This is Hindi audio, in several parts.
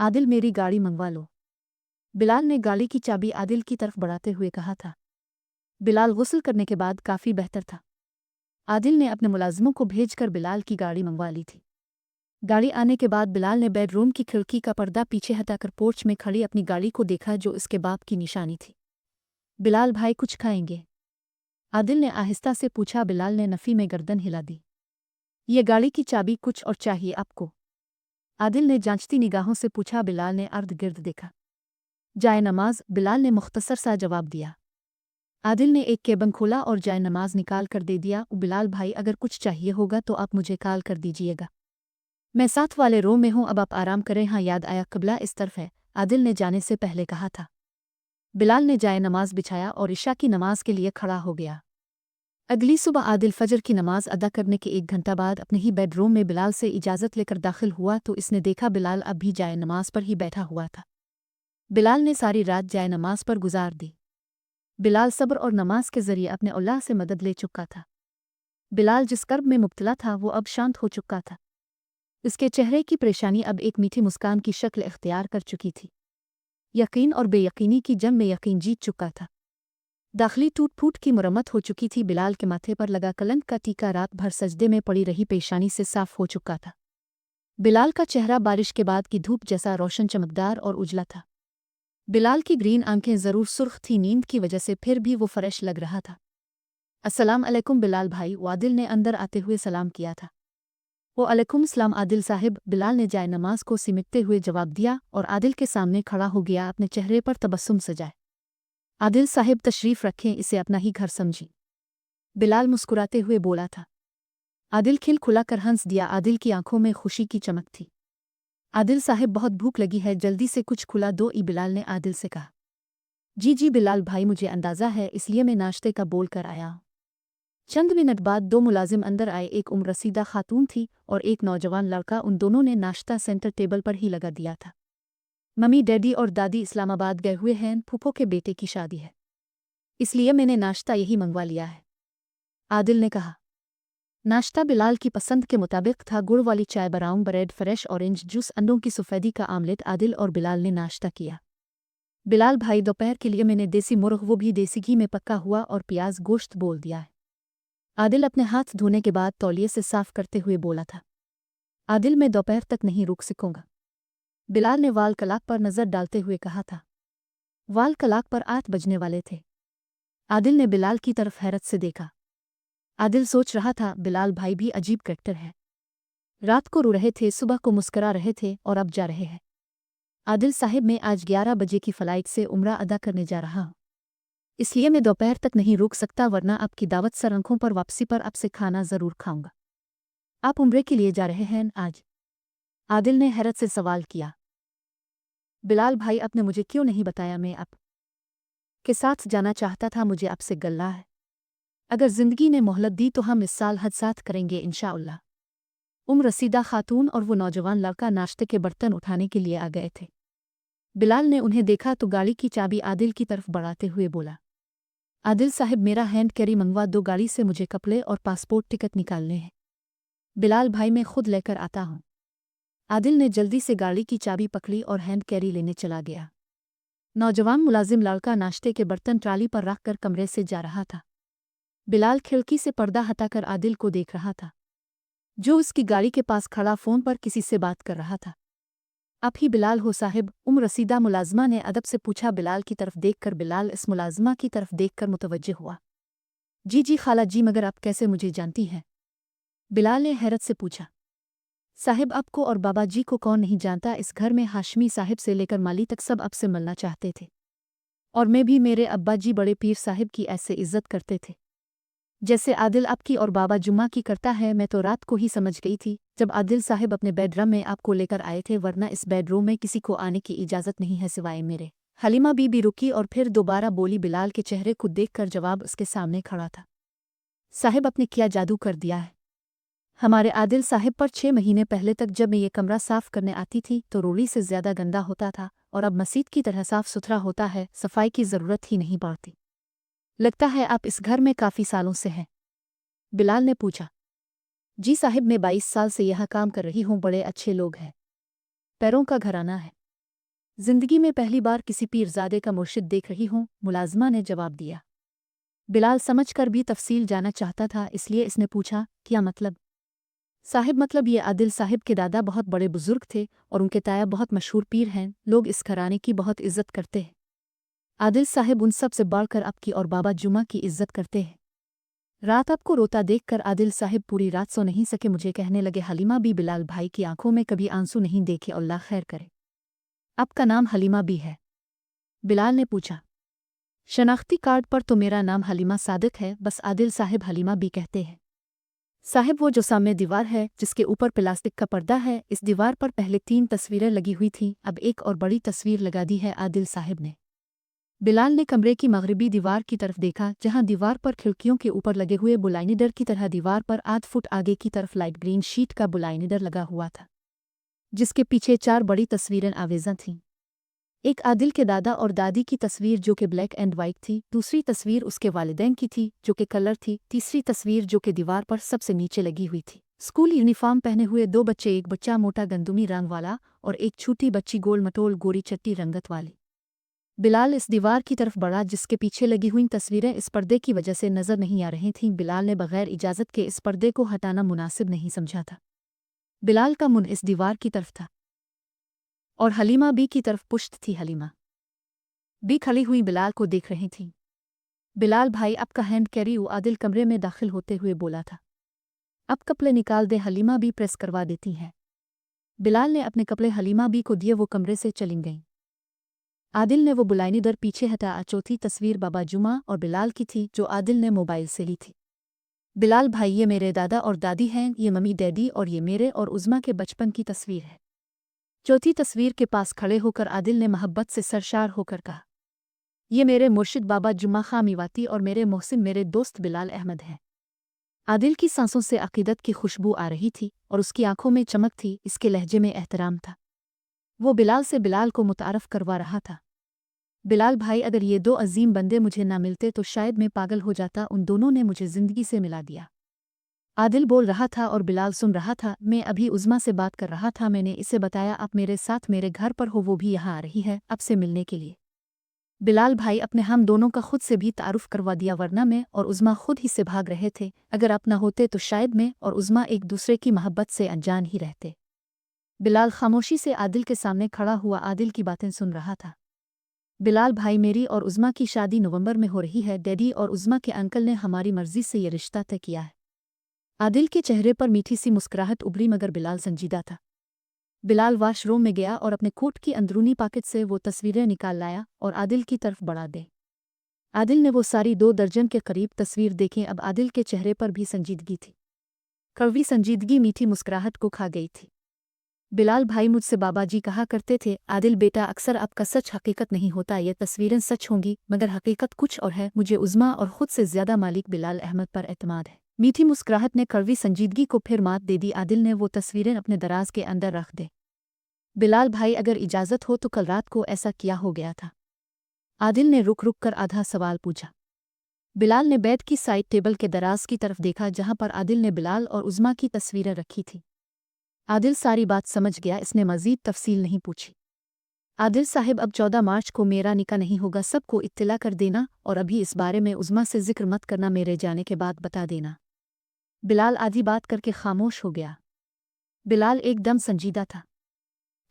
आदिल मेरी गाड़ी मंगवा लो। बिलाल ने गाड़ी की चाबी आदिल की तरफ बढ़ाते हुए कहा था। बिलाल गुस्ल करने के बाद काफ़ी बेहतर था। आदिल ने अपने मुलाजिमों को भेजकर बिलाल की गाड़ी मंगवा ली थी। गाड़ी आने के बाद बिलाल ने बेडरूम की खिड़की का पर्दा पीछे हटाकर पोर्च में खड़ी अपनी गाड़ी को देखा जो उसके बाप की निशानी थी। बिलाल भाई कुछ खाएंगे? आदिल ने आहिस्ता से पूछा। बिलाल ने नफ़ी में गर्दन हिला दी। ये गाड़ी की चाबी, कुछ और चाहिए आपको? आदिल ने जांचती निगाहों से पूछा। बिलाल ने अर्द गिर्द देखा। जाए नमाज, बिलाल ने मुख्तसर सा जवाब दिया। आदिल ने एक केबन खोला और जाए नमाज निकाल कर दे दिया। बिलाल भाई अगर कुछ चाहिए होगा तो आप मुझे कॉल कर दीजिएगा। मैं साथ वाले रूम में हूँ, अब आप आराम करें। हाँ, याद आया क़िबला इस तरफ है, आदिल ने जाने से पहले कहा था। बिलाल ने जाए नमाज बिछाया और इशा की नमाज के लिए खड़ा हो गया। अगली सुबह आदिल फजर की नमाज अदा करने के 1 घंटा बाद अपने ही बेडरूम में बिलाल से इजाज़त लेकर दाखिल हुआ तो इसने देखा बिलाल अब भी जाए नमाज पर ही बैठा हुआ था। बिलाल ने सारी रात जाए नमाज पर गुजार दी। बिलाल सब्र और नमाज के ज़रिए अपने अल्लाह से मदद ले चुका था। बिलाल जिस कर्ब में मुब्तला था वो अब शांत हो चुका था। इसके चेहरे की परेशानी अब एक मीठी मुस्कान की शक्ल इख्तियार कर चुकी थी। यकीन और बेयकीनी की जंग में यकीन जीत चुका था। दाखिली टूट फूट की मुरम्मत हो चुकी थी। बिलाल के माथे पर लगा कलंक का टीका रात भर सजदे में पड़ी रही पेशानी से साफ हो चुका था। बिलाल का चेहरा बारिश के बाद की धूप जैसा रोशन, चमकदार और उजला था। बिलाल की ग्रीन आंखें ज़रूर सुर्ख थी नींद की वजह से, फिर भी वो फ्रेश लग रहा था। अस्सलाम अलैकुम बिलाल भाई, आदिल ने अंदर आते हुए सलाम किया था। वो अलैकुम सलाम आदिल साहिब, बिलाल ने जाए नमाज को सिमटते हुए जवाब दिया और आदिल के सामने खड़ा हो गया। अपने चेहरे पर तबस्सुम सजाए। आदिल साहिब तशरीफ़ रखें, इसे अपना ही घर समझी। बिलाल मुस्कुराते हुए बोला था। आदिल खिल खुला कर हंस दिया। आदिल की आंखों में खुशी की चमक थी। आदिल साहिब बहुत भूख लगी है, जल्दी से कुछ खुला दो। बिलाल ने आदिल से कहा। जी जी बिलाल भाई, मुझे अंदाज़ा है, इसलिए मैं नाश्ते का बोल कर आया हूँ। चंद मिनट बाद 2 मुलाजिम अंदर आए। एक उम्र रसीदा खातून थी और एक नौजवान लड़का। उन दोनों ने नाश्ता सेंटर टेबल पर ही लगा दिया था। मम्मी डैडी और दादी इस्लामाबाद गए हुए हैं, फूफो के बेटे की शादी है, इसलिए मैंने नाश्ता यही मंगवा लिया है, आदिल ने कहा। नाश्ता बिलाल की पसंद के मुताबिक था। गुड़ वाली चाय, brown bread, fresh orange juice, अंडों की सफ़ेदी का आमलेट। आदिल और बिलाल ने नाश्ता किया। बिलाल भाई, दोपहर के लिए मैंने देसी मुर्ग, वो भी देसी घी में पका हुआ, और प्याज गोश्त बोल दिया है। आदिल अपने हाथ धोने के बाद तौलिए से साफ करते हुए बोला था। आदिल, मैं दोपहर तक नहीं रुक सकूंगा, बिलाल ने वाल कलाक पर नज़र डालते हुए कहा था। वाल कलाक पर 8 बजने वाले थे। आदिल ने बिलाल की तरफ हैरत से देखा। आदिल सोच रहा था, बिलाल भाई भी अजीब कैरेक्टर है। रात को रो रहे थे, सुबह को मुस्करा रहे थे और अब जा रहे हैं। आदिल साहिब, मैं आज 11 बजे की फ़्लाइट से उम्रा अदा करने जा रहा हूँ, इसलिए मैं दोपहर तक नहीं रुक सकता, वरना आपकी दावत सर आंखों पर वापसी पर आपसे खाना ज़रूर खाऊंगा। आप उम्रे के लिए जा रहे हैं आज? आदिल ने हैरत से सवाल किया। बिलाल भाई, आपने मुझे क्यों नहीं बताया? मैं आप के साथ जाना चाहता था, मुझे आपसे गल्ला है। अगर ज़िंदगी ने मोहलत दी तो हम इस साल हज साथ करेंगे इंशाअल्लाह। उम्र रसीदा खातून और वो नौजवान लड़का नाश्ते के बर्तन उठाने के लिए आ गए थे। बिलाल ने उन्हें देखा तो गाड़ी की चाबी आदिल की तरफ बढ़ाते हुए बोला। आदिल साहिब, मेरा हैंड कैरी मंगवा दो, गाड़ी से मुझे कपड़े और पासपोर्ट टिकट निकालने हैं। बिलाल भाई, मैं खुद लेकर आता हूँ। आदिल ने जल्दी से गाड़ी की चाबी पकड़ी और हैंड कैरी लेने चला गया। नौजवान मुलाजिम लड़का नाश्ते के बर्तन ट्राली पर रखकर कमरे से जा रहा था। बिलाल खिड़की से पर्दा हटाकर आदिल को देख रहा था, जो उसकी गाड़ी के पास खड़ा फ़ोन पर किसी से बात कर रहा था। आप ही बिलाल हो साहिब? उम्र रसीदा मुलाजमा ने अदब से पूछा। बिलाल की तरफ देखकर बिलाल इस मुलाजमा की तरफ देखकर मुतवज्जे हुआ। जी जी खाला जी, मगर आप कैसे मुझे जानती हैं? बिलाल ने हैरत से पूछा। साहिब, आपको और बाबा जी को कौन नहीं जानता? इस घर में हाशमी साहिब से लेकर माली तक सब आपसे मिलना चाहते थे, और मैं भी। मेरे अब्बा जी बड़े पीर साहिब की ऐसे इज्जत करते थे जैसे आदिल आपकी और बाबा जुम्मा की करता है। मैं तो रात को ही समझ गई थी जब आदिल साहिब अपने बेडरूम में आपको लेकर आए थे, वरना इस बेडरूम में किसी को आने की इजाज़त नहीं है सिवाय मेरे। हलीमा बीबी रुकी और फिर दोबारा बोली। बिलाल के चेहरे को देखकर जवाब उसके सामने खड़ा था। साहिब, आपने क्या जादू कर दिया है? हमारे आदिल साहिब पर 6 महीने पहले तक जब मैं ये कमरा साफ करने आती थी तो रोड़ी से ज़्यादा गंदा होता था, और अब मस्जिद की तरह साफ सुथरा होता है, सफाई की ज़रूरत ही नहीं पड़ती। लगता है आप इस घर में काफ़ी सालों से हैं, बिलाल ने पूछा। जी साहिब, मैं 22 साल से यहाँ काम कर रही हूँ, बड़े अच्छे लोग हैं, पैरों का घराना है। जिंदगी में पहली बार किसी पीरजादे का मुर्शिद देख रही हूँ, मुलाजमा ने जवाब दिया। बिलाल समझकर भी तफसील जाना चाहता था, इसलिए इसने पूछा, क्या मतलब? साहिब मतलब ये आदिल साहिब के दादा बहुत बड़े बुजुर्ग थे और उनके ताया बहुत मशहूर पीर हैं, लोग इस घराने की बहुत इज्जत करते हैं। आदिल साहिब उन सब से बढ़कर आपकी और बाबा जुमा की इज्जत करते हैं। रात आपको रोता देखकर आदिल साहिब पूरी रात सो नहीं सके, मुझे कहने लगे, हलीमा भी बिलाल भाई की आंखों में कभी आंसू नहीं देखे, अल्लाह खैर करे। आपका नाम हलीमा भी है? बिलाल ने पूछा। शनाख्ती कार्ड पर तो मेरा नाम हलीमा सादिक है, बस आदिल साहिब हलीमा भी कहते हैं। साहिब वो जो सामने दीवार है जिसके ऊपर प्लास्टिक का पर्दा है, इस दीवार पर पहले 3 तस्वीरें लगी हुई थीं, अब एक और बड़ी तस्वीर लगा दी है आदिल साहिब ने। बिलाल ने कमरे की मगरिबी दीवार की तरफ देखा, जहां दीवार पर खिड़कियों के ऊपर लगे हुए बुलाइनिडर की तरह दीवार पर आध फुट आगे की तरफ लाइट ग्रीन शीट का बुलाइनिडर लगा हुआ था, जिसके पीछे 4 बड़ी तस्वीरें आवेज़ा थीं। एक आदिल के दादा और दादी की तस्वीर जो कि ब्लैक एंड वाइट थी, दूसरी तस्वीर उसके वालिदैन की थी जो कि कलर थी, तीसरी तस्वीर जो कि दीवार पर सबसे नीचे लगी हुई थी, स्कूल यूनिफॉर्म पहने हुए 2 बच्चे, एक बच्चा मोटा गंदुमी रंग वाला और एक छोटी बच्ची गोल मटोल गोरी चट्टी रंगत वाली। बिलाल इस दीवार की तरफ बढ़ा जिसके पीछे लगी हुई तस्वीरें इस पर्दे की वजह से नजर नहीं आ रही थीं। बिलाल ने बगैर इजाज़त के इस पर्दे को हटाना मुनासिब नहीं समझा था। बिलाल का मुंह इस दीवार की तरफ था और हलीमा बी की तरफ पुश्त थी। हलीमा बी खड़ी हुई बिलाल को देख रही थी। बिलाल भाई, आपका हैंड कैरी, वो आदिल कमरे में दाखिल होते हुए बोला था। अब कपड़े निकाल दे, हलीमा बी प्रेस करवा देती है। बिलाल ने अपने कपड़े हलीमा बी को दिए, वो कमरे से चली गईं। आदिल ने वो बुलाइनिडर पीछे हटा। चौथी तस्वीर बाबा जुमा और बिलाल की थी जो आदिल ने मोबाइल से ली थी। बिलाल भाई, ये मेरे दादा और दादी हैं, ये मम्मी डैडी, और ये मेरे और उज़्मा के बचपन की तस्वीर है। चौथी तस्वीर के पास खड़े होकर आदिल ने मोहब्बत से सरशार होकर कहा, ये मेरे मुर्शिद बाबा जुमा खां मीवाती और मेरे मोहसिन मेरे दोस्त बिलाल अहमद हैं। आदिल की सांसों से अकीदत की खुशबू आ रही थी और उसकी आंखों में चमक थी, इसके लहजे में एहतराम था। वो बिलाल से बिलाल को मुतारफ करवा रहा था। बिलाल भाई, अगर ये 2 अजीम बंदे मुझे ना मिलते तो शायद मैं पागल हो जाता, उन दोनों ने मुझे ज़िंदगी से मिला दिया। आदिल बोल रहा था और बिलाल सुन रहा था। मैं अभी उज़्मा से बात कर रहा था, मैंने इसे बताया आप मेरे साथ मेरे घर पर हो, वो भी यहाँ आ रही है अब से मिलने के लिए। बिलाल भाई, अपने हम दोनों का खुद से भी तारुफ करवा दिया, वरना मैं और उज़्मा खुद ही से भाग रहे थे। अगर आप ना होते तो शायद मैं और उज़्मा एक दूसरे की मोहब्बत से अनजान ही रहते। बिलाल खामोशी से आदिल के सामने खड़ा हुआ आदिल की बातें सुन रहा था। बिलाल भाई, मेरी और उज़्मा की शादी नवंबर में हो रही है। डैडी और उज़्मा के अंकल ने हमारी मर्जी से ये रिश्ता तय किया है। आदिल के चेहरे पर मीठी सी मुस्कुराहट उभरी, मगर बिलाल संजीदा था। बिलाल वॉशरूम में गया और अपने कोट की अंदरूनी पॉकेट से वो तस्वीरें निकाल लाया और आदिल की तरफ बढ़ा दे। आदिल ने वो सारी 2 दर्जन के करीब तस्वीर देखें। अब आदिल के चेहरे पर भी संजीदगी थी। कड़वी संजीदगी मीठी मुस्कुराहट को खा गई थी। बिलाल भाई, मुझसे बाबा जी कहा करते थे, आदिल बेटा, अक्सर आपका सच हकीकत नहीं होता, ये तस्वीरें सच होंगी मगर हकीकत कुछ और है। मुझे उज़्मा और खुद से ज्यादा मालिक बिलाल अहमद पर एतमाद है। मीठी मुस्कुराहट ने कड़वी संजीदगी को फिर मात दे दी। आदिल ने वो तस्वीरें अपने दराज के अंदर रख दे। बिलाल भाई, अगर इजाज़त हो तो कल रात को ऐसा क्या हो गया था? आदिल ने रुक रुक कर आधा सवाल पूछा। बिलाल ने बेड की साइड टेबल के दराज की तरफ देखा जहां पर आदिल ने बिलाल और उज़्मा की तस्वीरें रखी थी। आदिल सारी बात समझ गया, इसने मज़ीद तफसील नहीं पूछी। आदिल साहिब, अब 14 मार्च को मेरा निकाह नहीं होगा, सबको इत्तला कर देना और अभी इस बारे में उज़्मा से जिक्र मत करना, मेरे जाने के बाद बता देना। बिलाल आधी बात करके खामोश हो गया। बिलाल एकदम संजीदा था।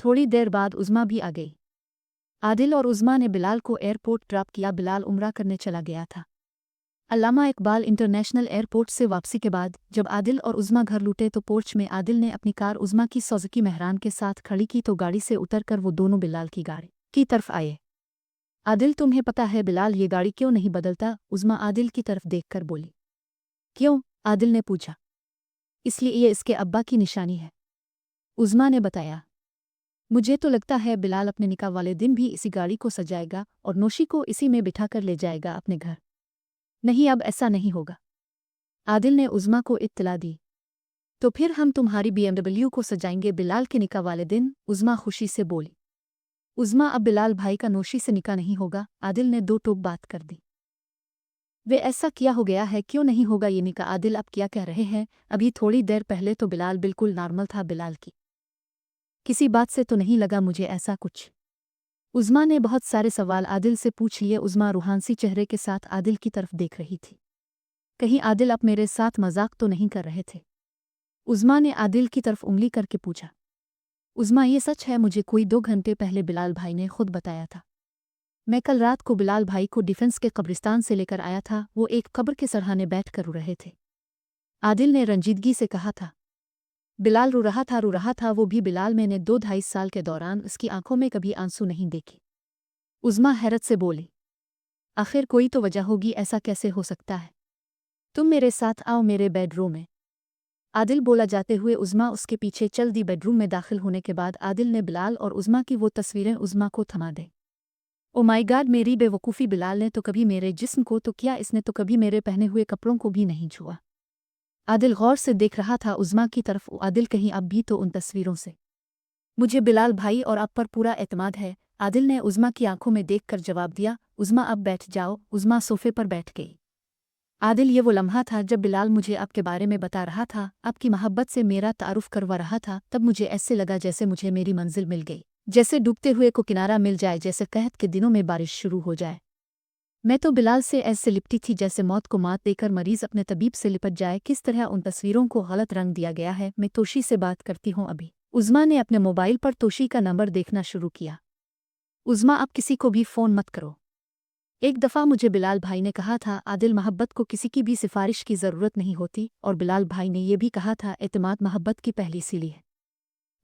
थोड़ी देर बाद उज़्मा भी आ गई। आदिल और उज़्मा ने बिलाल को एयरपोर्ट ड्रॉप किया। बिलाल उम्रा करने चला गया था। अल्लामा इकबाल इंटरनेशनल एयरपोर्ट से वापसी के बाद जब आदिल और उज़्मा घर लौटे तो पोर्च में आदिल ने अपनी कार उज़्मा की सुज़ुकी मेहरान के साथ खड़ी की तो गाड़ी से उतरकर वो दोनों बिलाल की गाड़ी की तरफ आए। आदिल, तुम्हें पता है बिलाल ये गाड़ी क्यों नहीं बदलता? उज़्मा आदिल की तरफ देखकर बोली। क्यों? आदिल ने पूछा। इसलिए ये इसके अब्बा की निशानी है, उज़्मा ने बताया। मुझे तो लगता है बिलाल अपने निकाह वाले दिन भी इसी गाड़ी को सजाएगा और नौशी को इसी में बिठाकर ले जाएगा अपने घर। नहीं, अब ऐसा नहीं होगा, आदिल ने उज़्मा को इत्तला दी। तो फिर हम तुम्हारी BMW को सजाएंगे बिलाल के निकाह वाले दिन, उज़्मा खुशी से बोली। उज़्मा, अब बिलाल भाई का नौशी से निकाह नहीं होगा, आदिल ने 2 टोक बात कर दी। वे ऐसा क्या हो गया है, क्यों नहीं होगा ये निकाह? आदिल, आप क्या कह रहे हैं? अभी थोड़ी देर पहले तो बिलाल बिल्कुल नॉर्मल था, बिलाल की किसी बात से तो नहीं लगा मुझे ऐसा कुछ। उज़्मा ने बहुत सारे सवाल आदिल से पूछ लिए। उज़्मा रूहानसी चेहरे के साथ आदिल की तरफ देख रही थी। कहीं आदिल अब मेरे साथ मजाक तो नहीं कर रहे थे? उज़्मा ने आदिल की तरफ उंगली करके पूछा। उज़्मा, ये सच है, मुझे कोई 2 घंटे पहले बिलाल भाई ने खुद बताया था। मैं कल रात को बिलाल भाई को डिफेंस के कब्रिस्तान से लेकर आया था। वो एक कब्र के सरहाने बैठ कर रो रहे थे। आदिल ने रंजीदगी से कहा था। बिलाल रो रहा था वो भी बिलाल। मैंने 2-2.5 साल के दौरान उसकी आंखों में कभी आंसू नहीं देखे। उज़्मा हैरत से बोली। आखिर कोई तो वजह होगी, ऐसा कैसे हो सकता है? तुम मेरे साथ आओ मेरे बेडरूम में, आदिल बोला। जाते हुए उज़्मा उसके पीछे चल दी। बेडरूम में दाखिल होने के बाद आदिल ने बिलाल और उज़्मा की वो तस्वीरें उज़्मा को थमा दे। ओ माय गॉड, मेरी बेवकूफ़ी! बिलाल ने तो कभी मेरे जिस्म को तो किया, इसने तो कभी मेरे पहने हुए कपड़ों को भी नहीं छुआ। आदिल गौर से देख रहा था उज़्मा की तरफ। ओ आदिल, कहीं अब भी तो उन तस्वीरों से मुझे बिलाल भाई और आप पर पूरा एतमाद है, आदिल ने उज़्मा की आंखों में देखकर जवाब दिया। उज़्मा, अब बैठ जाओ। उज़्मा सोफे पर बैठ गई। आदिल, ये वो लम्हा था जब बिलाल मुझे आपके बारे में बता रहा था, आपकी मोहब्बत से मेरा तारुफ करवा रहा था। तब मुझे ऐसे लगा जैसे मुझे मेरी मंजिल मिल गई, जैसे डूबते हुए को किनारा मिल जाए, जैसे कहत के दिनों में बारिश शुरू हो जाए। मैं तो बिलाल से ऐसे लिपटी थी जैसे मौत को मात देकर मरीज अपने तबीब से लिपट जाए। किस तरह उन तस्वीरों को गलत रंग दिया गया है। मैं तोशी से बात करती हूँ अभी। उज़्मा ने अपने मोबाइल पर तोशी का नंबर देखना शुरू किया। उज़्मा, अब किसी को भी फ़ोन मत करो। एक दफ़ा मुझे बिलाल भाई ने कहा था, आदिल, मोहब्बत को किसी की भी सिफारिश की ज़रूरत नहीं होती। और बिलाल भाई ने यह भी कहा था, एतमाद मोहब्बत की पहली सीढ़ी है।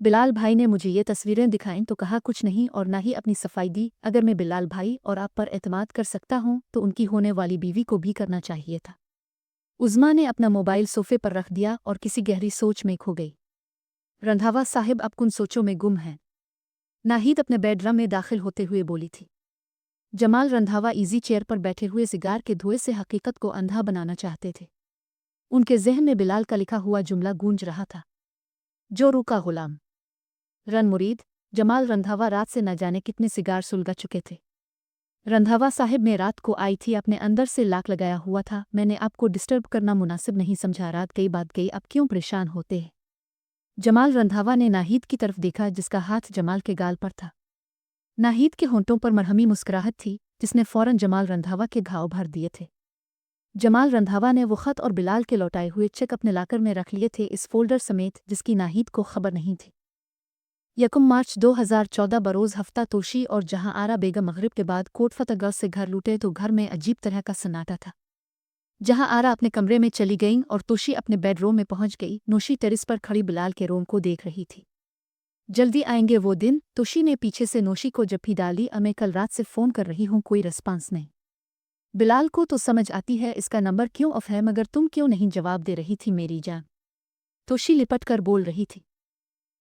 बिलाल भाई ने मुझे ये तस्वीरें दिखाईं तो कहा कुछ नहीं और ना ही अपनी सफाई दी। अगर मैं बिलाल भाई और आप पर एतमाद कर सकता हूँ तो उनकी होने वाली बीवी को भी करना चाहिए था। उज़्मा ने अपना मोबाइल सोफे पर रख दिया और किसी गहरी सोच में खो गई। रंधावा साहिब अब कुन सोचों में गुम हैं। नाहिद अपने बेडरूम में दाखिल होते हुए बोली थी। जमाल रंधावा इजी चेयर पर बैठे हुए सिगार के धुएं से हकीकत को अंधा बनाना चाहते थे। उनके जहन में बिलाल का लिखा हुआ जुमला गूंज रहा था। जो रू का गुलाम रन मुरीद। जमाल रंधावा रात से न जाने कितने सिगार सुलगा चुके थे। रंधावा साहिब, मैं रात को आई थी, अपने अंदर से लाक लगाया हुआ था। मैंने आपको डिस्टर्ब करना मुनासिब नहीं समझा। रात गई बात गई, अब क्यों परेशान होते हैं? जमाल रंधावा ने नाहिद की तरफ देखा जिसका हाथ जमाल के गाल पर था। नाहिद के होंठों पर मरहमी मुस्कुराहट थी जिसने फौरन जमाल रंधावा के घाव भर दिए थे। जमाल रंधावा ने वो खत और बिलाल के लौटाए हुए चेक अपने लाकर में रख लिए थे, इस फोल्डर समेत जिसकी नाहिद को खबर नहीं थी। 1 मार्च 2014 बरोज़ हफ्ता तोशी और जहां आरा बेगम मगरिब के बाद कोट फतेहगढ़ से घर लूटे तो घर में अजीब तरह का सन्नाटा था। जहां आरा अपने कमरे में चली गईं और तोशी अपने बेडरूम में पहुंच गई। नोशी टेरिस पर खड़ी बिलाल के रूम को देख रही थी। जल्दी आएंगे वो दिन, तोशी ने पीछे से नोशी को जप्पी डाली। मैं कल रात से फ़ोन कर रही हूँ, कोई रिस्पांस नहीं। बिलाल को तो समझ आती है इसका नंबर क्यों ऑफ है, मगर तुम क्यों नहीं जवाब दे रही थी मेरी जान? तोशी लिपट कर बोल रही थी।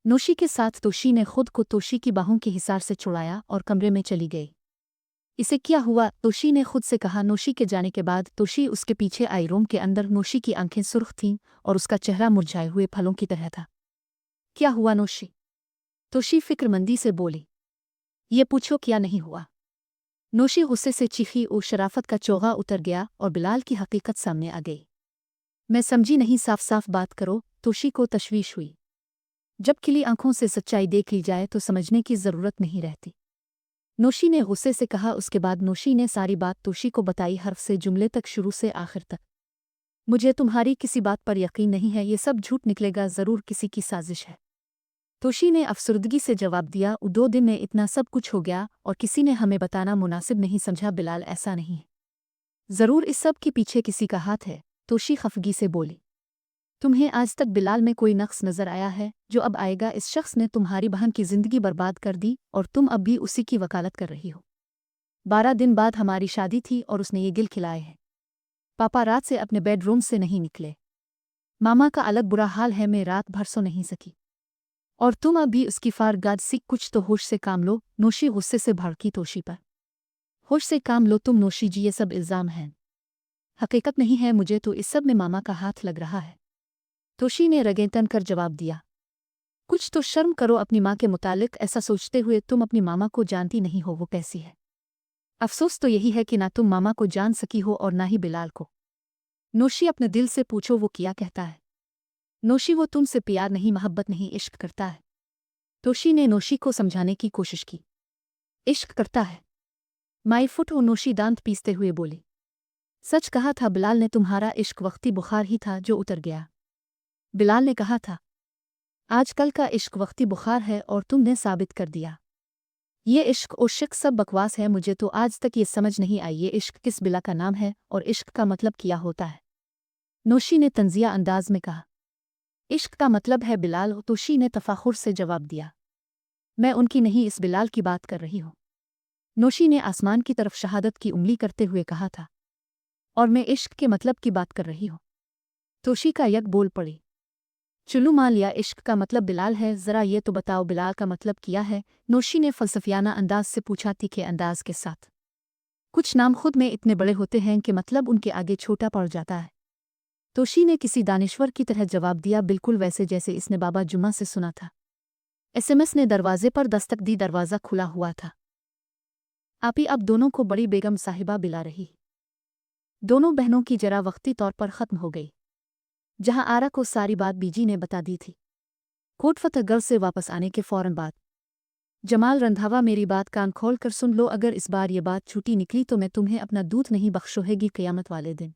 नोशी के साथ तोशी ने खुद को तोशी की बाहों के हिसार से छुड़ाया और कमरे में चली गई। इसे क्या हुआ? तोशी ने खुद से कहा। नोशी के जाने के बाद तोशी उसके पीछे आई। रूम के अंदर नोशी की आंखें सुर्ख थीं और उसका चेहरा मुरझाए हुए फलों की तरह था। क्या हुआ नोशी? तोशी फिक्रमंदी से बोली। ये पूछो क्या नहीं हुआ? नोशी गुस्से से चीखी। ओ शराफत का चोगा उतर गया और बिलाल की हकीकत सामने आ गई। मैं समझी नहीं, साफ साफ बात करो। तोशी को तशवीश हुई। जब खिली आंखों से सच्चाई देख ली जाए तो समझने की ज़रूरत नहीं रहती, नोशी ने गुस्से से कहा। उसके बाद नोशी ने सारी बात तोशी को बताई, हर्फ से जुमले तक, शुरू से आखिर तक। मुझे तुम्हारी किसी बात पर यकीन नहीं है, ये सब झूठ निकलेगा, ज़रूर किसी की साजिश है। तोशी ने अफसुर्दगी से जवाब दिया। 2 दिन में इतना सब कुछ हो गया और किसी ने हमें बताना मुनासिब नहीं समझा। बिलाल, ऐसा नहीं है, ज़रूर इस सब के पीछे किसी का हाथ है। तोशी खफगी से बोली। तुम्हें आज तक बिलाल में कोई नक्स नजर आया है? जो अब आएगा? इस शख्स ने तुम्हारी बहन की जिंदगी बर्बाद कर दी और तुम अब भी उसी की वकालत कर रही हो। 12 दिन बाद हमारी शादी थी और उसने ये गिल खिलाए हैं। पापा रात से अपने बेडरूम से नहीं निकले। मामा का अलग बुरा हाल है, मैं रात भर सो नहीं सकी। और तुम अब भी उसकी फारगाद सीख, कुछ तो होश से काम लो। नोशी गुस्से से भड़की तोशी पर। होश से काम लो तुम नोशी जी, ये सब इल्ज़ाम हैं, हकीकत नहीं है। मुझे तो इस सब में मामा का हाथ लग रहा है। तोशी ने रगें तन कर जवाब दिया। कुछ तो शर्म करो अपनी माँ के मुतालिक, ऐसा सोचते हुए तुम अपनी मामा को जानती नहीं हो वो कैसी है। अफसोस तो यही है कि ना तुम मामा को जान सकी हो और ना ही बिलाल को। नोशी, अपने दिल से पूछो वो क्या कहता है। नोशी, वो तुमसे प्यार नहीं, मोहब्बत नहीं, इश्क करता है। तोशी ने नोशी को समझाने की कोशिश की। इश्क करता है। माई फुट और नोशी दांत पीसते हुए बोली। सच कहा था बिलाल ने, तुम्हारा इश्क वक्ती बुखार ही था जो उतर गया। बिलाल ने कहा था, आजकल का इश्क वक्ती बुखार है और तुमने साबित कर दिया। ये इश्क और शिक सब बकवास है, मुझे तो आज तक ये समझ नहीं आई ये इश्क किस बिला का नाम है और इश्क का मतलब क्या होता है। नोशी ने तंजिया अंदाज में कहा। इश्क का मतलब है बिलाल, तोशी ने तफाखुर से जवाब दिया। मैं उनकी नहीं, इस बिलाल की बात कर रही हूँ। नोशी ने आसमान की तरफ शहादत की उंगली करते हुए कहा था। और मैं इश्क के मतलब की बात कर रही हूँ। तोशी का यक बोल पड़ी। चुल्लू मान लिया इश्क का मतलब बिलाल है, ज़रा ये तो बताओ बिलाल का मतलब क्या है। नोशी ने फलसफियाना अंदाज से पूछा, तीखे अंदाज के साथ। कुछ नाम खुद में इतने बड़े होते हैं कि मतलब उनके आगे छोटा पड़ जाता है। तोशी ने किसी दानिश्वर की तरह जवाब दिया, बिल्कुल वैसे जैसे इसने बाबा जुम्मा से सुना था। एसएमएस ने दरवाजे पर दस्तक दी, दरवाज़ा खुला हुआ था। आपी अब दोनों को बड़ी बेगम साहिबा बिला रही। दोनों बहनों की जरा वक्ती तौर पर ख़त्म हो गई। जहां आरा को सारी बात बीजी ने बता दी थी। कोट फतेहगढ़ से वापस आने के फौरन बाद जमाल रंधावा, मेरी बात कान खोल कर सुन लो, अगर इस बार ये बात छूटी निकली तो मैं तुम्हें अपना दूध नहीं बख्शोहेगी क़यामत वाले दिन।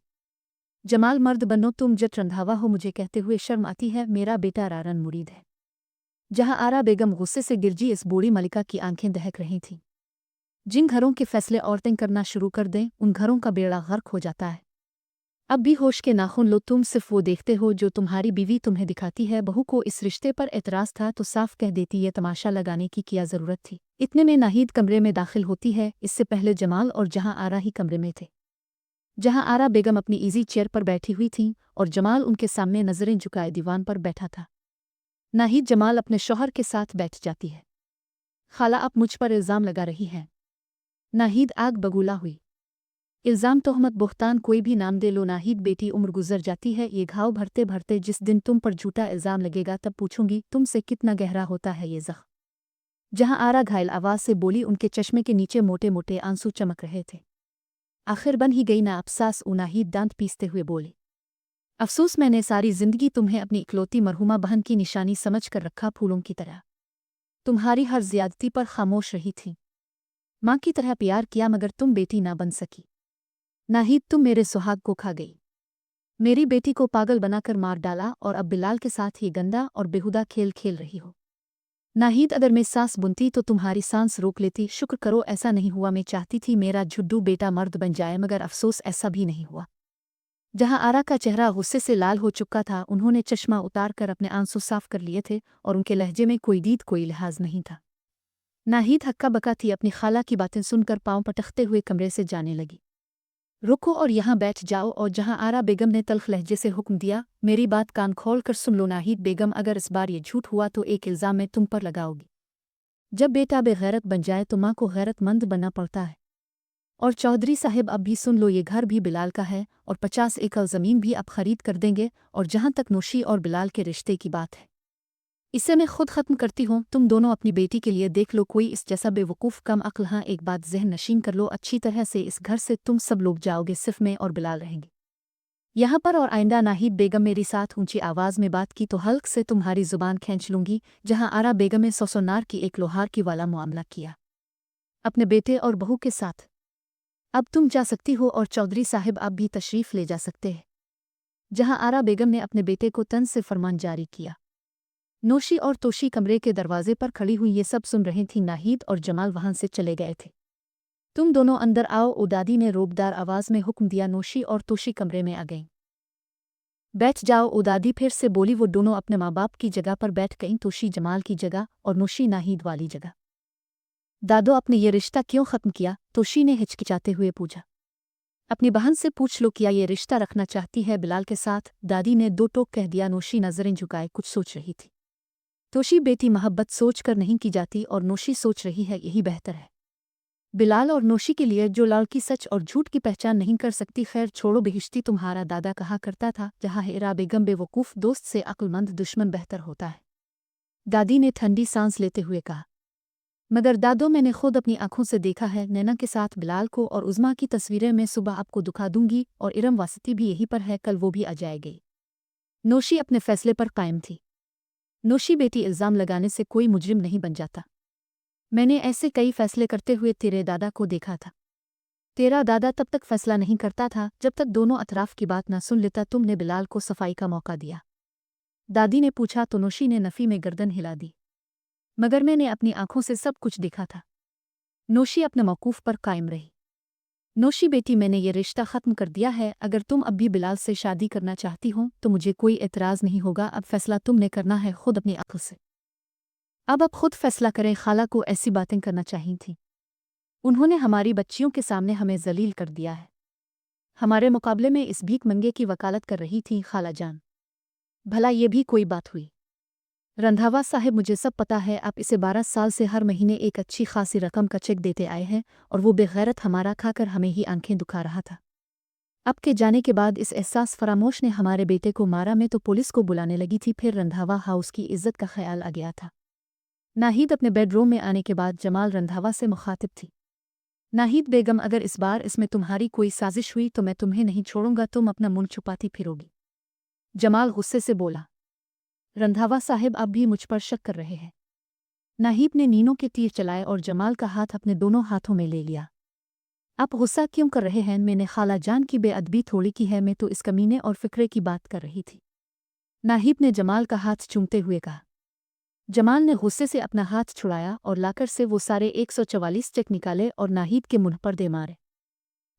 जमाल, मर्द बनो, तुम जट रंधावा हो, मुझे कहते हुए शर्म आती है, मेरा बेटा रारन मुरीद है। जहां आरा बेगम गुस्से से गिरजी, इस बूढ़ी मलिका की आंखें दहक रही थीं। जिन घरों के फैसले औरतें करना शुरू कर दें, उन घरों का बेड़ा गर्क हो जाता है। अब भी होश के नाखून लो, तुम सिर्फ वो देखते हो जो तुम्हारी बीवी तुम्हें दिखाती है। बहू को इस रिश्ते पर एतराज़ था तो साफ कह देती, ये तमाशा लगाने की क्या ज़रूरत थी। इतने में नाहिद कमरे में दाखिल होती है। इससे पहले जमाल और जहां आरा ही कमरे में थे। जहां आरा बेगम अपनी इजी चेयर पर बैठी हुई थीं और जमाल उनके सामने नजरें झुकाए दीवान पर बैठा था। नाहिद, जमाल अपने शौहर के साथ बैठ जाती है। खाला, आप मुझ पर इल्ज़ाम लगा रही हैं। नाहिद आग बगूला हुई। इल्ज़ाम, तोहमत, बुहतान, कोई भी नाम दे लो नाहिद। बेटी, उम्र गुजर जाती है, ये घाव भरते भरते जिस दिन तुम पर झूठा इल्ज़ाम लगेगा तब पूछूंगी तुमसे कितना गहरा होता है ये ज़ख्म। जहां आरा घायल आवाज़ से बोली, उनके चश्मे के नीचे मोटे मोटे आंसू चमक रहे थे। आखिर बन ही गई ना अफसास, नाहिद दांत पीसते हुए बोली। अफसोस, मैंने सारी जिंदगी तुम्हें अपनी इकलौती मरहुमा बहन की निशानी समझ कर रखा, फूलों की तरह तुम्हारी हर ज्यादती पर खामोश रही थी। माँ की तरह प्यार किया मगर तुम बेटी ना बन सकी। नाहिद, तुम मेरे सुहाग को खा गई, मेरी बेटी को पागल बनाकर मार डाला और अब बिलाल के साथ ये गंदा और बेहुदा खेल खेल रही हो। नाहिद, अगर मैं सांस बुनती तो तुम्हारी सांस रोक लेती। शुक्र करो ऐसा नहीं हुआ, मैं चाहती थी मेरा झुड्डू बेटा मर्द बन जाए मगर अफसोस ऐसा भी नहीं हुआ। जहां आरा का चेहरा गुस्से से लाल हो चुका था, उन्होंने चश्मा उतार कर अपने आंसू साफ कर लिए थे और उनके लहजे में कोई दीद कोई लिहाज नहीं था। नाहिद हक्का बक्का थी, अपनी खाला की बातें सुनकर पांव पटकते हुए कमरे से जाने लगी। रुको और यहाँ बैठ जाओ। और जहाँ आरा बेगम ने तल्ख लहजे से हुक्म दिया, मेरी बात कान खोल कर सुन लो नाहिद बेगम, अगर इस बार ये झूठ हुआ तो एक इल्ज़ाम मैं तुम पर लगाओगी। जब बेटा बेगैरत बन जाए तो माँ को गैरतमंद बनना पड़ता है। और चौधरी साहिब, अब भी सुन लो, ये घर भी बिलाल का है और 50 एकड़ ज़मीन भी अब खरीद कर देंगे। और जहाँ तक नोशी और बिलाल के रिश्ते की बात है, इसे मैं खुद ख़त्म करती हूँ। तुम दोनों अपनी बेटी के लिए देख लो कोई इस जैसा बेवकूफ़ कम अक्ल। हाँ, एक बात ज़हन नशीन कर लो अच्छी तरह से, इस घर से तुम सब लोग जाओगे, सिर्फ मैं और बिलाल रहेंगे यहाँ पर। और आइंदा नाहिद बेगम मेरी साथ ऊंची आवाज़ में बात की तो हल्क से तुम्हारी ज़ुबान खींच लूँगी। जहाँ आरा बेगम ने सोसोनार की एक लोहार की वाला मामला किया अपने बेटे और बहू के साथ। अब तुम जा सकती हो और चौधरी साहिब आप भी तशरीफ़ ले जा सकते हैं। जहाँ आरा बेगम ने अपने बेटे को तंज से फरमान जारी किया। नोशी और तोशी कमरे के दरवाजे पर खड़ी हुई ये सब सुन रही थी। नाहिद और जमाल वहां से चले गए थे। तुम दोनों अंदर आओ, उदादी ने रोबदार आवाज़ में हुक्म दिया। नोशी और तोशी कमरे में आ गईं। बैठ जाओ, उदादी फिर से बोली। वो दोनों अपने माँ बाप की जगह पर बैठ गईं, तोशी जमाल की जगह और नोशी नाहिद वाली जगह। दादो, आपने ये रिश्ता क्यों ख़त्म किया? तोशी ने हिचकिचाते हुए पूछा। अपनी बहन से पूछ लो, क्या ये रिश्ता रखना चाहती है बिलाल के साथ? दादी ने दो टोक कह दिया। नोशी नज़रें झुकाए कुछ सोच रही थी। तोशी, बेटी मोहब्बत सोच कर नहीं की जाती और नोशी सोच रही है यही बेहतर है बिलाल और नोशी के लिए। जो लड़की सच और झूठ की पहचान नहीं कर सकती, खैर छोड़ो। बेहिश्ती तुम्हारा दादा कहा करता था, जहाँ हेरा बेगम बेवकूफ़ दोस्त से अक्लमंद दुश्मन बेहतर होता है। दादी ने ठंडी सांस लेते हुए कहा। मगर दादो, मैंने खुद अपनी आंखों से देखा है नैना के साथ बिलाल को, और उज़मा की तस्वीरें मैं सुबह आपको दिखा दूंगी। और इरम वासती भी यहीं पर है, कल वो भी आ जाएगी। नोशी अपने फैसले पर कायम थी। नोशी, बेटी, इल्ज़ाम लगाने से कोई मुजरिम नहीं बन जाता। मैंने ऐसे कई फैसले करते हुए तेरे दादा को देखा था। तेरा दादा तब तक फैसला नहीं करता था जब तक दोनों अतराफ की बात न सुन लेता। तुमने बिलाल को सफाई का मौका दिया। दादी ने पूछा तो नोशी ने नफ़ी में गर्दन हिला दी। मगर मैंने अपनी आंखों से सब कुछ देखा था। नोशी अपने मौकूफ पर कायम रही। नोशी बेटी, मैंने ये रिश्ता ख़त्म कर दिया है। अगर तुम अब भी बिलाल से शादी करना चाहती हो तो मुझे कोई एतराज़ नहीं होगा। अब फैसला तुमने करना है, खुद अपनी अक्ल से। अब खुद फैसला करें। खाला को ऐसी बातें करना चाहिए थी। उन्होंने हमारी बच्चियों के सामने हमें जलील कर दिया है। हमारे मुकाबले में इस भीख मंगे की वकालत कर रही थी खाला जान। भला ये भी कोई बात हुई? रंधावा साहब, मुझे सब पता है। आप इसे 12 साल से हर महीने एक अच्छी खासी रकम का चेक देते आए हैं और वो बेगैरत हमारा खाकर हमें ही आंखें दुखा रहा था। अब के जाने के बाद इस एहसास फरामोश ने हमारे बेटे को मारा। मैं तो पुलिस को बुलाने लगी थी। फिर रंधावा हाउस की इज्जत का ख्याल आ गया था। नाहिद अपने बेडरूम में आने के बाद जमाल रंधावा से मुखातिब थी। नाहिद बेगम, अगर इस बार इसमें तुम्हारी कोई साजिश हुई तो मैं तुम्हें नहीं छोड़ूंगा। तुम अपना मुंह छुपाती फिरोगी। जमाल गुस्से से बोला। रंधावा साहिब, आप भी मुझ पर शक कर रहे हैं। नाहिद ने नीनों के तीर चलाए और जमाल का हाथ अपने दोनों हाथों में ले लिया। आप गुस्सा क्यों कर रहे हैं? मैंने खाला जान की बेअदबी थोड़ी की है। मैं तो इस कमीने और फिक्रे की बात कर रही थी। नाहिद ने जमाल का हाथ चूमते हुए कहा। जमाल ने गुस्से से अपना हाथ छुड़ाया और लाकर से वो सारे 144 चेक निकाले और नाहिद के मुंह पर दे मारे।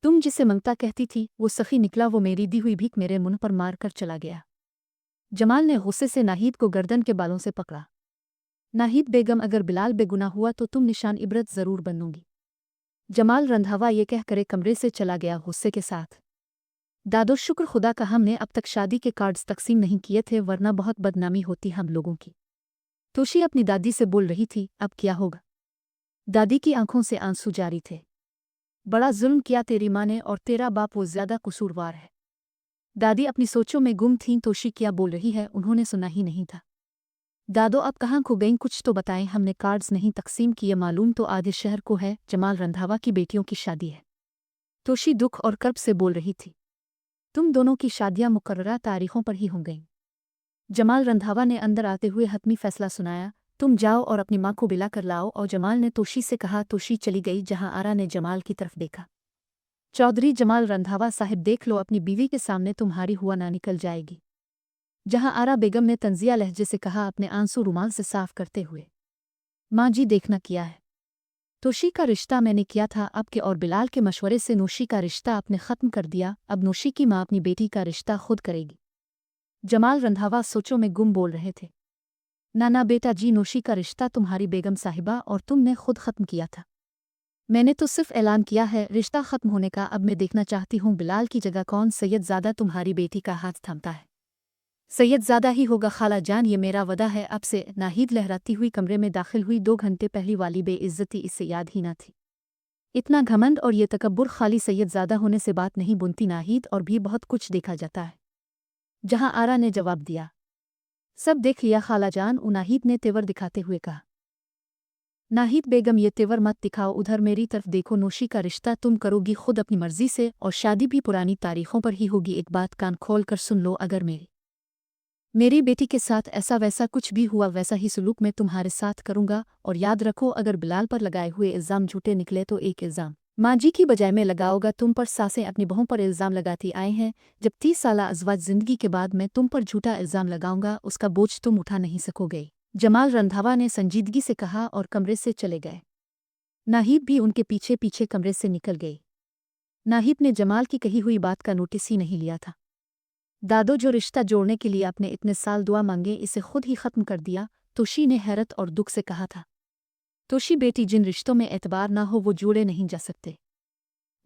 तुम जिसे मंगता कहती थी वो सखी निकला। वो मेरी दी हुई भीख मेरे मुंह पर मार कर चला गया। जमाल ने गुस्से से नाहिद को गर्दन के बालों से पकड़ा। नाहिद बेगम, अगर बिलाल बेगुनाह हुआ तो तुम निशान इबरत जरूर बनोगी। जमाल रंधावा ये कह करे कमरे से चला गया गुस्से के साथ। दादो, शुक्र खुदा का हमने अब तक शादी के कार्ड्स तकसीम नहीं किए थे, वरना बहुत बदनामी होती हम लोगों की। तोशी अपनी दादी से बोल रही थी, अब क्या होगा? दादी की आंखों से आंसू जारी थे। बड़ा जुल्म किया तेरी माँ ने और तेरा बाप वो ज्यादा कसूरवार है। दादी अपनी सोचों में गुम थीं। तोशी क्या बोल रही है उन्होंने सुना ही नहीं था। दादो, अब कहाँ खो गईं? कुछ तो बताएं। हमने कार्ड्स नहीं तकसीम किए। मालूम तो आधे शहर को है। जमाल रंधावा की बेटियों की शादी है। तोशी दुख और कर्ब से बोल रही थी। तुम दोनों की शादियां मुकर्ररा तारीखों पर ही हो गईं। जमाल रंधावा ने अंदर आते हुए हतमी फैसला सुनाया। तुम जाओ और अपनी माँ को बिला कर लाओ। और जमाल ने तोशी से कहा। तोशी चली गई। जहां आरा ने जमाल की तरफ देखा। चौधरी जमाल रंधावा साहिब, देख लो अपनी बीवी के सामने तुम्हारी हुआ ना निकल जाएगी। जहां आरा बेगम ने तंजिया लहजे से कहा, अपने आंसू रुमाल से साफ करते हुए। माँ जी, देखना किया है। तोशी का रिश्ता मैंने किया था। अब के और बिलाल के मशवरे से नोशी का रिश्ता आपने ख़त्म कर दिया। अब नोशी की माँ अपनी बेटी का रिश्ता खुद करेगी। जमाल रंधावा सोचों में गुम बोल रहे थे। नाना बेटा जी, नोशी का रिश्ता तुम्हारी बेगम साहिबा और तुमने खुद ख़त्म किया था। मैंने तो सिर्फ ऐलान किया है रिश्ता ख़त्म होने का। अब मैं देखना चाहती हूँ बिलाल की जगह कौन सैयदजादा तुम्हारी बेटी का हाथ थामता है। सैयदजादा ही होगा खाला जान, ये मेरा वदा है। अब से। नाहिद लहराती हुई कमरे में दाखिल हुई। 2 घंटे पहली वाली बेइज्जती इससे याद ही न थी। इतना घमंड और ये तकब्बुर खाली सैयदजादा होने से बात नहीं बुनती। नाहिद और भी बहुत कुछ देखा जाता है। जहां आरा ने जवाब दिया। सब देख लिया खाला जान, नाहिद ने तेवर दिखाते हुए कहा। नाहिद बेगम, ये तेवर मत दिखाओ, उधर मेरी तरफ देखो। नोशी का रिश्ता तुम करोगी खुद अपनी मर्जी से और शादी भी पुरानी तारीखों पर ही होगी। एक बात कान खोल कर सुन लो, अगर मेरी बेटी के साथ ऐसा वैसा कुछ भी हुआ, वैसा ही सलूक मैं तुम्हारे साथ करूंगा। और याद रखो, अगर बिलाल पर लगाए हुए इल्ज़ाम झूठे निकले तो एक इल्ज़ाम माँ जी की बजाय मैं लगाऊंगा तुम पर। सासें अपनी बहू पर इल्ज़ाम लगाती आए हैं। जब 30 साला अज़वाज ज़िंदगी के बाद मैं तुम पर झूठा इल्ज़ाम लगाऊंगा, उसका बोझ तुम उठा नहीं सकोगे। जमाल रंधावा ने संजीदगी से कहा और कमरे से चले गए। नाहिद भी उनके पीछे पीछे कमरे से निकल गई। नाहिद ने जमाल की कही हुई बात का नोटिस ही नहीं लिया था। दादो, जो रिश्ता जोड़ने के लिए आपने इतने साल दुआ मांगे, इसे खुद ही ख़त्म कर दिया। तोशी ने हैरत और दुख से कहा था। तोशी बेटी, जिन रिश्तों में एतबार ना हो वो जोड़े नहीं जा सकते।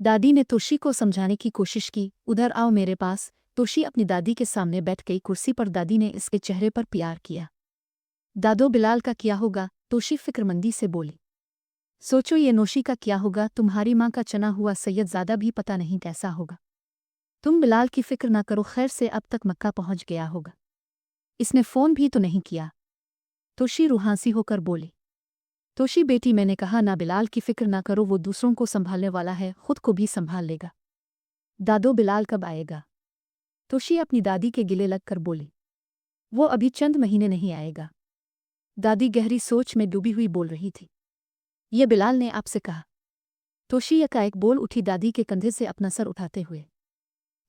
दादी ने तोशी को समझाने की कोशिश की। उधर आओ मेरे पास। तोशी अपनी दादी के सामने बैठ गई कुर्सी पर। दादी ने इसके चेहरे पर प्यार किया। दादो, बिलाल का क्या होगा? तोशी फिक्रमंदी से बोली। सोचो ये नोशी का क्या होगा? तुम्हारी माँ का चना हुआ सैयदजादा भी पता नहीं कैसा होगा। तुम बिलाल की फिक्र ना करो, खैर से अब तक मक्का पहुंच गया होगा। इसने फ़ोन भी तो नहीं किया। तोशी रूहांसी होकर बोली। तोशी बेटी, मैंने कहा ना, बिलाल की फिक्र ना करो, वो दूसरों को संभालने वाला है, खुद को भी संभाल लेगा। दादो, बिलाल कब आएगा? तोशी अपनी दादी के गिले लगकर बोली। वो अभी चंद महीने नहीं आएगा। दादी गहरी सोच में डूबी हुई बोल रही थी। ये बिलाल ने आपसे कहा। तोशिया का एक बोल उठी दादी के कंधे से अपना सर उठाते हुए।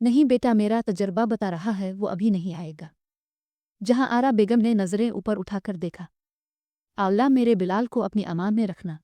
नहीं बेटा, मेरा तजर्बा बता रहा है वो अभी नहीं आएगा। जहां आरा बेगम ने नजरें ऊपर उठाकर देखा। अल्लाह मेरे बिलाल को अपनी अमान में रखना।